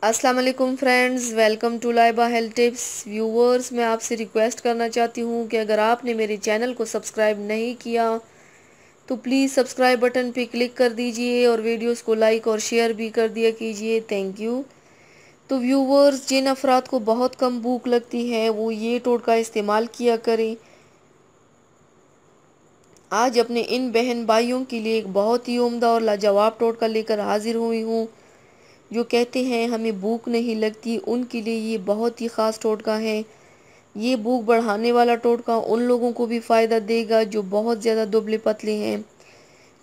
अस्सलाम वालेकुम friends, welcome to Laiba health tips. Viewers, मैं आपसे रिक्वेस्ट करना चाहती हूँ कि अगर आपने मेरे चैनल को सब्सक्राइब नहीं किया तो प्लीज़ सब्सक्राइब बटन पे क्लिक कर दीजिए और वीडियोस को लाइक और शेयर भी कर दिया कीजिए। Thank you. तो व्यूवर्स, जिन अफराद को बहुत कम भूख लगती है वो ये टोटका इस्तेमाल किया करें। आज अपने इन बहन भाइयों के लिए एक बहुत ही उम्दा और लाजवाब टोटका लेकर हाजिर हुई हूँ। जो कहते हैं हमें भूख नहीं लगती, उनके लिए ये बहुत ही ख़ास टोटका है। ये भूख बढ़ाने वाला टोटका उन लोगों को भी फ़ायदा देगा जो बहुत ज़्यादा दुबले पतले हैं,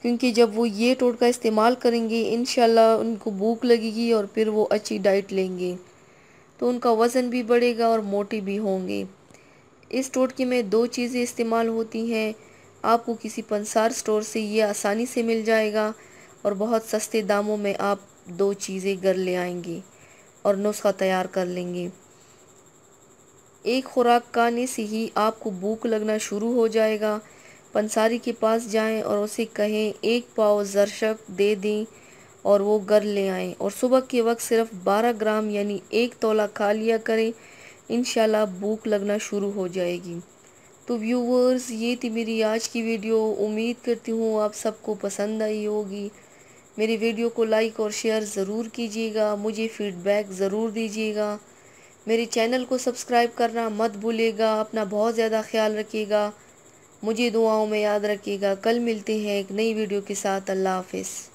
क्योंकि जब वो ये टोटका इस्तेमाल करेंगे इंशाल्लाह उनको भूख लगेगी और फिर वो अच्छी डाइट लेंगे तो उनका वज़न भी बढ़ेगा और मोटे भी होंगे। इस टोटके में दो चीज़ें इस्तेमाल होती हैं। आपको किसी पंसार स्टोर से ये आसानी से मिल जाएगा और बहुत सस्ते दामों में आप दो चीज़ें घर ले आएंगे और नुस्खा तैयार कर लेंगे। एक खुराक खाने से ही आपको भूख लगना शुरू हो जाएगा। पंसारी के पास जाएं और उसे कहें एक पाव ज़रशक दे दें और वो घर ले आएं और सुबह के वक्त सिर्फ 12 ग्राम यानी 1 तोला खा लिया करें। इंशाल्लाह भूख लगना शुरू हो जाएगी। तो व्यूवर्स, ये थी मेरी आज की वीडियो। उम्मीद करती हूँ आप सबको पसंद आई होगी। मेरी वीडियो को लाइक और शेयर ज़रूर कीजिएगा, मुझे फीडबैक ज़रूर दीजिएगा। मेरे चैनल को सब्सक्राइब करना मत भूलिएगा। अपना बहुत ज़्यादा ख्याल रखिएगा, मुझे दुआओं में याद रखिएगा। कल मिलते हैं एक नई वीडियो के साथ। अल्लाह हाफिज़।